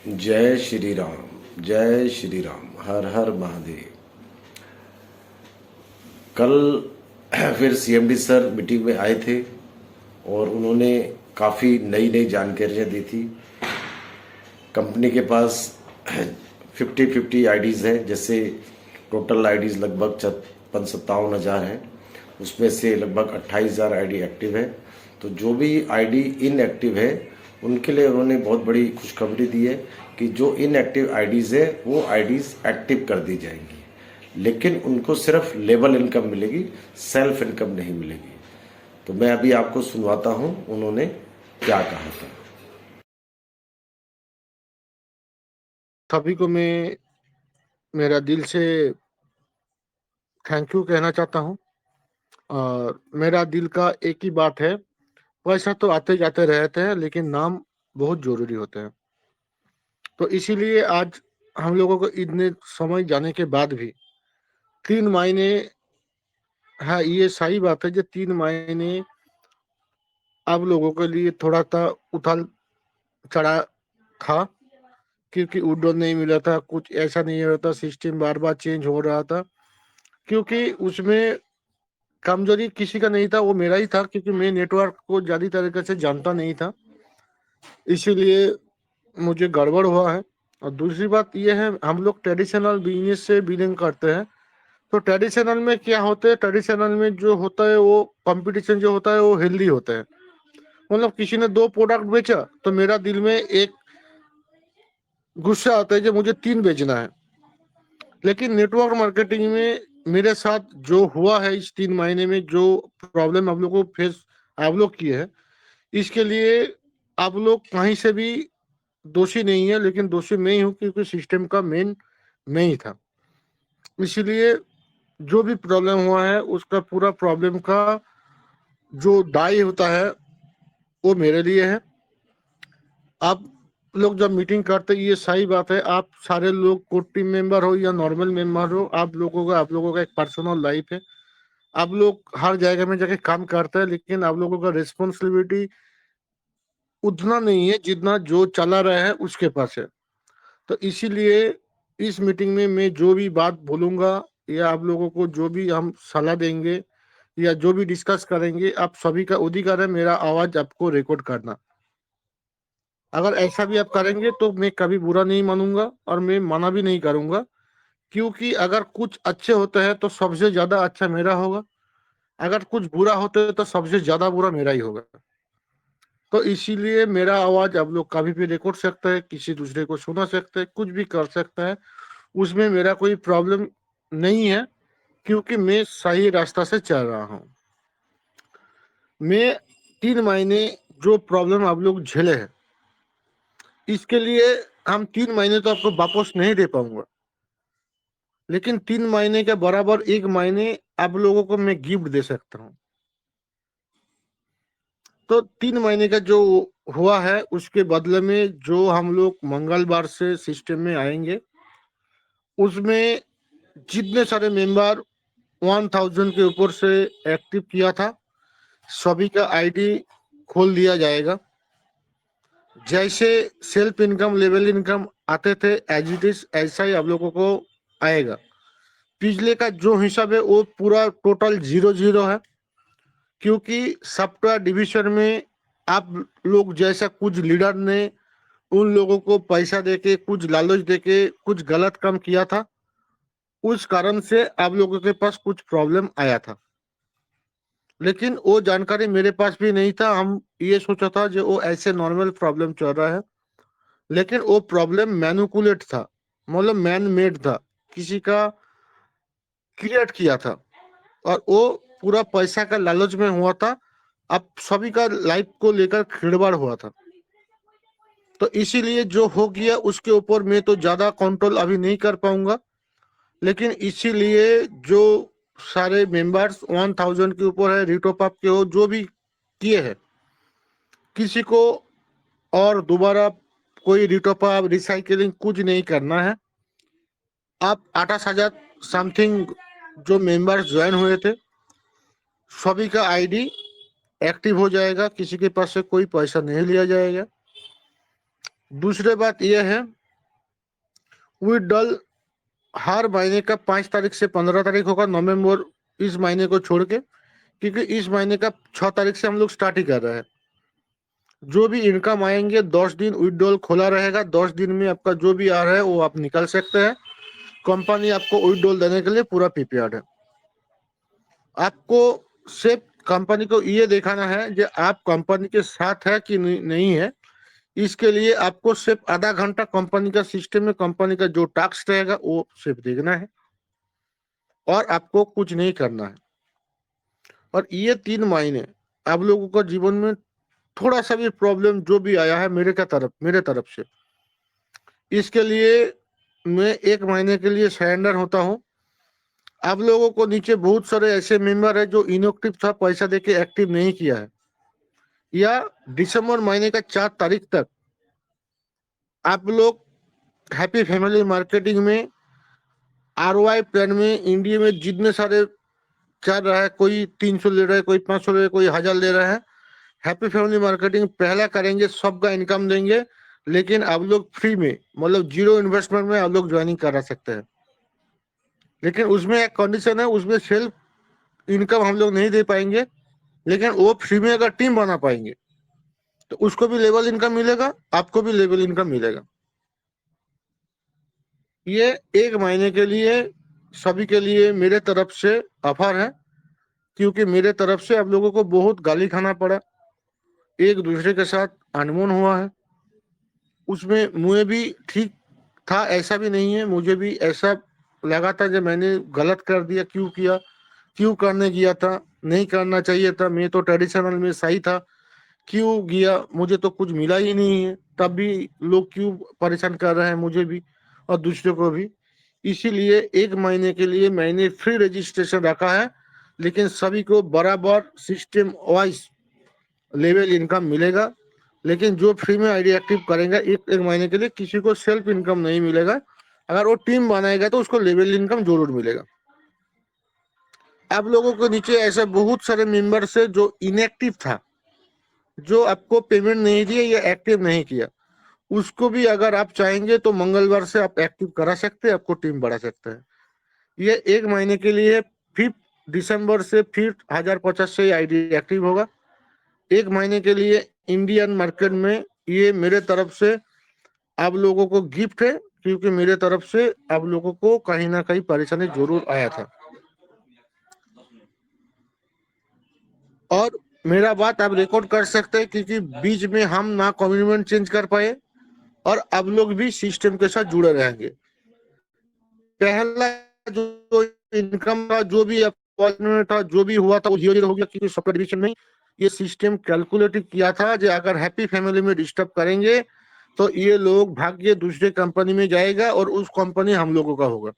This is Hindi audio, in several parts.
जय श्री राम, जय श्री राम, हर हर महादेव। कल फिर सीएमडी सर मीटिंग में आए थे और उन्होंने काफ़ी नई नई जानकारियाँ दी थी। कंपनी के पास 50-50 आईडीज़ हैं, जैसे टोटल आईडीज़ लगभग 57,000 हैं, उसमें से लगभग 28,000 आईडी एक्टिव है। तो जो भी आईडी इनएक्टिव है उनके लिए उन्होंने बहुत बड़ी खुशखबरी दी है कि जो इनएक्टिव आईडीज़ है वो आईडीज़ एक्टिव कर दी जाएंगी, लेकिन उनको सिर्फ लेवल इनकम मिलेगी, सेल्फ इनकम नहीं मिलेगी। तो मैं अभी आपको सुनवाता हूं उन्होंने क्या कहा था। सभी को मैं मेरा दिल से थैंक यू कहना चाहता हूँ। और मेरा दिल का एक ही बात है, पैसा तो आते जाते रहते हैं लेकिन नाम बहुत जरूरी होते हैं। तो इसीलिए आज हम लोगों को इतने समय जाने के बाद भी 3 महीने, हाँ ये सही बात है, जो 3 महीने आप लोगों के लिए थोड़ा सा उथल चढ़ा था, क्योंकि उडोन नहीं मिला था, कुछ ऐसा नहीं हो रहा था, सिस्टम बार बार चेंज हो रहा था। क्योंकि उसमें कमजोरी किसी का नहीं था, वो मेरा ही था, क्योंकि मैं नेटवर्क को ज्यादा तरीके से जानता नहीं था, इसीलिए मुझे गड़बड़ हुआ है। और दूसरी बात यह है, हम लोग ट्रेडिशनल बिजनेस से बिलिंग करते हैं। तो ट्रेडिशनल में क्या होता है, ट्रेडिशनल में जो होता है वो कंपटीशन जो होता है वो हेल्दी होता है। मतलब किसी ने 2 प्रोडक्ट बेचा तो मेरा दिल में एक गुस्सा आता है कि मुझे 3 बेचना है। लेकिन नेटवर्क मार्केटिंग में मेरे साथ जो हुआ है, इस 3 महीने में जो प्रॉब्लम आप लोग को फेस आप लोग किए हैं, इसके लिए आप लोग कहीं से भी दोषी नहीं है, लेकिन दोषी मैं ही हूँ, क्योंकि सिस्टम का मेन मैं ही था। इसलिए जो भी प्रॉब्लम हुआ है उसका पूरा प्रॉब्लम का जो दायी होता है वो मेरे लिए है। आप लोग जब मीटिंग करते, ये सही बात है, आप सारे लोग को टीम मेंबर हो या नॉर्मल मेंबर हो, आप लोगों का एक पर्सनल लाइफ है। आप लोग हर जगह में जाके काम करते हैं, लेकिन आप लोगों का रिस्पॉन्सिबिलिटी उतना नहीं है जितना जो चला रहा है उसके पास है। तो इसीलिए इस मीटिंग में मैं जो भी बात बोलूंगा या आप लोगों को जो भी हम सलाह देंगे या जो भी डिस्कस करेंगे, आप सभी का अधिकार है मेरा आवाज आपको रिकॉर्ड करना। अगर ऐसा भी आप करेंगे तो मैं कभी बुरा नहीं मानूंगा और मैं मना भी नहीं करूंगा, क्योंकि अगर कुछ अच्छे होते हैं तो सबसे ज्यादा अच्छा मेरा होगा, अगर कुछ बुरा होते है तो सबसे ज्यादा बुरा मेरा ही होगा। तो इसीलिए मेरा आवाज आप लोग कभी भी रिकॉर्ड सकते हैं, किसी दूसरे को सुना सकते हैं, कुछ भी कर सकता है, उसमें मेरा कोई प्रॉब्लम नहीं है, क्योंकि मैं सही रास्ता से चल रहा हूँ। मैं 3 महीने जो प्रॉब्लम आप लोग झेले हैं, इसके लिए हम 3 महीने तो आपको वापस नहीं दे पाऊंगा, लेकिन 3 महीने के बराबर 1 महीने आप लोगों को मैं गिफ्ट दे सकता हूँ। तो 3 महीने का जो हुआ है उसके बदले में जो हम लोग मंगलवार से सिस्टम में आएंगे, उसमें जितने सारे मेंबर 1000 के ऊपर से एक्टिव किया था, सभी का आईडी खोल दिया जाएगा। जैसे सेल्फ इनकम, लेवल इनकम आते थे, एज इट इज ऐसा ही आप लोगों को आएगा। पिछले का जो हिसाब है वो पूरा टोटल 0-0 है, क्योंकि सॉफ्टवेयर डिवीजन में आप लोग जैसा कुछ लीडर ने उन लोगों को पैसा देके, कुछ लालच देके कुछ गलत काम किया था, उस कारण से आप लोगों के पास कुछ प्रॉब्लम आया था। लेकिन वो जानकारी मेरे पास भी नहीं था, हम ये सोचा था जो वो ऐसे नॉर्मल प्रॉब्लम चल रहा है, लेकिन वो प्रॉब्लम मैनुकुलेट था, मतलब मैन मेड था, किसी का क्रिएट किया था, और वो पूरा पैसा का लालच में हुआ था। अब सभी का लाइफ को लेकर खिलवाड़ हुआ था। तो इसीलिए जो हो गया उसके ऊपर मैं तो ज्यादा कंट्रोल अभी नहीं कर पाऊंगा, लेकिन इसीलिए जो सारे मेंबर्स 1000 के ऊपर है, रिटॉप अप के हो जो भी किए हैं, किसी को और दोबारा कोई रिटॉप अप रिसाइकलिंग कुछ नहीं करना है। आप 28,000 समथिंग जो मेंबर्स ज्वाइन हुए थे, सभी का आईडी एक्टिव हो जाएगा, किसी के पास से कोई पैसा नहीं लिया जाएगा। दूसरी बात यह है विड्रॉल हर महीने का 5 तारीख से 15 तारीख होगा, नवंबर इस महीने को छोड़ के, क्योंकि इस महीने का 6 तारीख से हम लोग स्टार्ट ही कर रहे हैं। जो भी इनकम आएंगे 10 दिन विड्रॉल खोला रहेगा, 10 दिन में आपका जो भी आ रहा है वो आप निकाल सकते हैं। कंपनी आपको विड्रॉल देने के लिए पूरा प्रिपेयर्ड है। आपको सिर्फ कंपनी को ये दिखाना है कि आप कंपनी के साथ है कि नहीं है। इसके लिए आपको सिर्फ आधा घंटा कंपनी का सिस्टम में कंपनी का जो टास्क रहेगा वो सिर्फ देखना है और आपको कुछ नहीं करना है। और ये 3 महीने आप लोगों को जीवन में थोड़ा सा भी प्रॉब्लम जो भी आया है मेरे तरफ से, इसके लिए मैं 1 महीने के लिए सरेंडर होता हूँ। आप लोगों को नीचे बहुत सारे ऐसे मेंबर है जो इनएक्टिव था, पैसा देके एक्टिव नहीं किया है, या दिसंबर महीने का 4 तारीख तक आप लोग हैप्पी फैमिली मार्केटिंग में आरओआई प्लान में इंडिया में जितने सारे चल रहा है, कोई 300 ले रहा है, कोई 500 ले रहा है, कोई 1000 ले रहा है, हैप्पी फैमिली मार्केटिंग पहला करेंगे, सबका इनकम देंगे, लेकिन आप लोग फ्री में, मतलब जीरो इन्वेस्टमेंट में आप लोग ज्वाइनिंग करा सकते हैं। लेकिन उसमें एक कंडीशन है, उसमें सेल्फ इनकम हम लोग नहीं दे पाएंगे, लेकिन वो फ्री में अगर टीम बना पाएंगे तो उसको भी लेवल इनकम मिलेगा, आपको भी लेवल इनकम मिलेगा। ये 1 महीने के लिए सभी के लिए मेरे तरफ से ऑफर है, क्योंकि मेरे तरफ से आप लोगों को बहुत गाली खाना पड़ा, एक दूसरे के साथ अनबन हुआ है। उसमें मुझे भी ठीक था, ऐसा भी नहीं है, मुझे भी ऐसा लगा था कि मैंने गलत कर दिया, क्यों किया, क्यों करने गया था, नहीं करना चाहिए था, मैं तो ट्रेडिशनल में सही था, क्यों गया, मुझे तो कुछ मिला ही नहीं है, तब भी लोग क्यों परेशान कर रहे हैं मुझे भी और दूसरों को भी। इसीलिए 1 महीने के लिए मैंने फ्री रजिस्ट्रेशन रखा है, लेकिन सभी को बराबर सिस्टम वाइज लेवल इनकम मिलेगा। लेकिन जो फ्री में आईडी एक्टिव करेंगे 1 महीने के लिए, किसी को सेल्फ इनकम नहीं मिलेगा। अगर वो टीम बनाएगा तो उसको लेवल इनकम जरूर मिलेगा। आप लोगों के नीचे ऐसे बहुत सारे मेंबर्स है जो इनएक्टिव था, जो आपको पेमेंट नहीं दिया या एक्टिव नहीं किया, उसको भी अगर आप चाहेंगे तो मंगलवार से आप एक्टिव करा सकते हैं, आपको टीम बढ़ा सकते हैं। ये 1 महीने के लिए 5 दिसंबर से फिर 1050 से आईडी एक्टिव होगा। 1 महीने के लिए इंडियन मार्केट में ये मेरे तरफ से आप लोगों को गिफ्ट है, क्योंकि मेरे तरफ से आप लोगों को कहीं ना कहीं परेशानी जरूर आया था। और मेरा बात आप रिकॉर्ड कर सकते हैं, क्योंकि बीच में हम ना कमिटमेंट चेंज कर पाए और आप लोग भी सिस्टम के साथ जुड़े रहेंगे। पहला जो इनकम था, जो भी था, जो भी हुआ था वो 0-0 हो गया, क्योंकि सॉफ्टवेयर डिवीजन में ये सिस्टम कैलकुलेट किया था जो अगर हैप्पी फैमिली में डिस्टर्ब करेंगे तो ये लोग भाग के दूसरे कंपनी में जाएगा और उस कंपनी हम लोगों का होगा।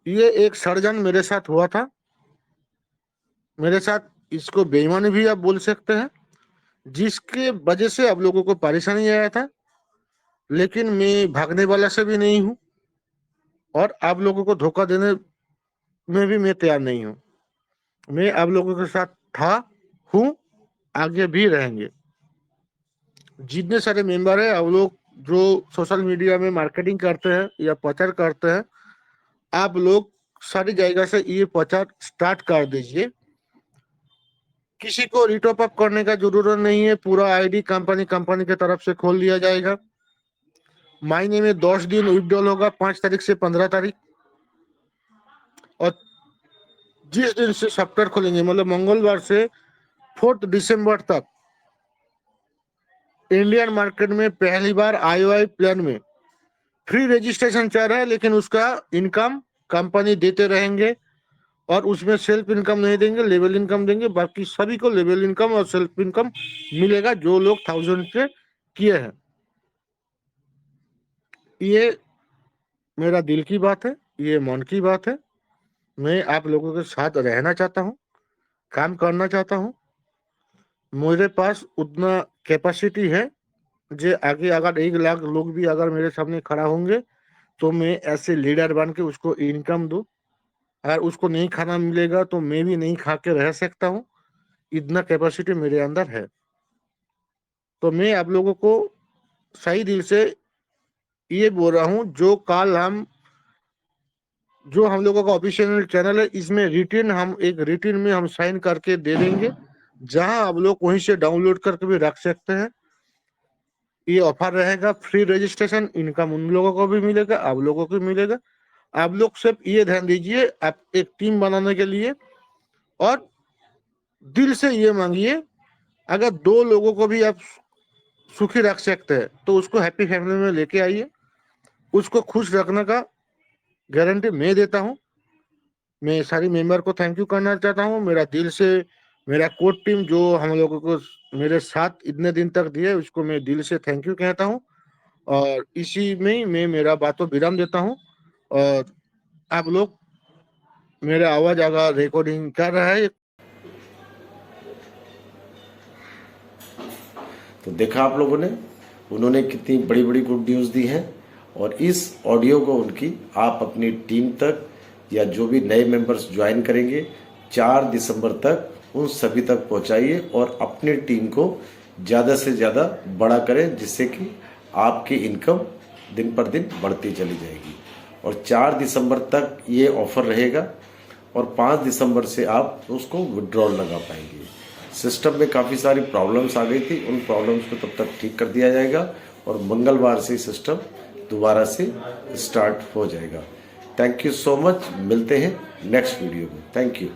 ये एक षड्यंत्र मेरे साथ हुआ था, मेरे साथ, इसको बेईमानी भी आप बोल सकते हैं, जिसके वजह से आप लोगों को परेशानी आया था। लेकिन मैं भागने वाला से भी नहीं हूँ और आप लोगों को धोखा देने में भी मैं तैयार नहीं हूँ। मैं आप लोगों के साथ था, हूँ, आगे भी रहेंगे। जितने सारे मेंबर है आप लोग जो सोशल मीडिया में मार्केटिंग करते हैं या प्रचार करते हैं, आप लोग सारी जगह से ये प्रचार स्टार्ट कर दीजिए। किसी को रिटॉप अप करने का जरूरत नहीं है, पूरा आईडी कंपनी की तरफ से खोल दिया जाएगा। महीने में 10 दिन विड्रॉल होगा, 5 तारीख से 15 तारीख, और जिस दिन से सॉफ्टवेयर खोलेंगे, मतलब मंगलवार से 4 दिसंबर तक इंडियन मार्केट में पहली बार आईओआई प्लान में फ्री रजिस्ट्रेशन चल रहा है, लेकिन उसका इनकम कंपनी देते रहेंगे और उसमें सेल्फ इनकम नहीं देंगे, लेवल इनकम देंगे। बाकी सभी को लेवल इनकम और सेल्फ इनकम मिलेगा जो लोग 1000 के किए हैं। ये मेरा दिल की बात है, ये मन की बात है। मैं आप लोगों के साथ रहना चाहता हूँ, काम करना चाहता हूँ। मेरे पास उतना कैपेसिटी है जो आगे अगर 1 लाख लोग भी अगर मेरे सामने खड़ा होंगे तो मैं ऐसे लीडर बन के उसको इनकम दूं। अगर उसको नहीं खाना मिलेगा तो मैं भी नहीं खा के रह सकता हूँ, इतना कैपेसिटी मेरे अंदर है। तो मैं आप लोगों को सही दिल से ये बोल रहा हूँ जो हम लोगों का ऑफिशियल चैनल है, इसमें रिटर्न हम एक रिटर्न में हम साइन करके दे देंगे, जहां आप लोग वहीं से डाउनलोड करके भी रख सकते हैं। ये ऑफर रहेगा, फ्री रजिस्ट्रेशन, इनकम उन लोगों को भी मिलेगा, आप लोगों को भी मिलेगा। आप लोग सिर्फ ये ध्यान दीजिए, आप एक टीम बनाने के लिए और दिल से ये मांगिए, अगर 2 लोगों को भी आप सुखी रख सकते हैं तो उसको हैप्पी फैमिली में लेके आइए। उसको खुश रखने का गारंटी मैं देता हूँ। मैं सारी मेंबर को थैंक यू करना चाहता हूँ, मेरा दिल से। मेरा कोर टीम जो हम लोगों को मेरे साथ इतने दिन तक दिए, उसको मैं दिल से थैंक यू कहता हूँ। और इसी में ही मैं मेरा बातों विराम देता हूँ। और आप लोग, मेरा आवाज अगर रिकॉर्डिंग कर रहा है। तो देखा आप लोगों ने, उन्होंने कितनी बड़ी बड़ी गुड न्यूज़ दी है। और इस ऑडियो को उनकी आप अपनी टीम तक या जो भी नए मेंबर्स ज्वाइन करेंगे 4 दिसंबर तक उन सभी तक पहुंचाइए और अपनी टीम को ज़्यादा से ज़्यादा बड़ा करें, जिससे कि आपकी इनकम दिन पर दिन बढ़ती चली जाएगी। और 4 दिसंबर तक ये ऑफ़र रहेगा और 5 दिसंबर से आप उसको विड्रॉल लगा पाएंगे। सिस्टम में काफ़ी सारी प्रॉब्लम्स आ गई थी, उन प्रॉब्लम्स को तब तक ठीक कर दिया जाएगा और मंगलवार से सिस्टम दोबारा से स्टार्ट हो जाएगा। थैंक यू सो मच, मिलते हैं नेक्स्ट वीडियो में। Thank you.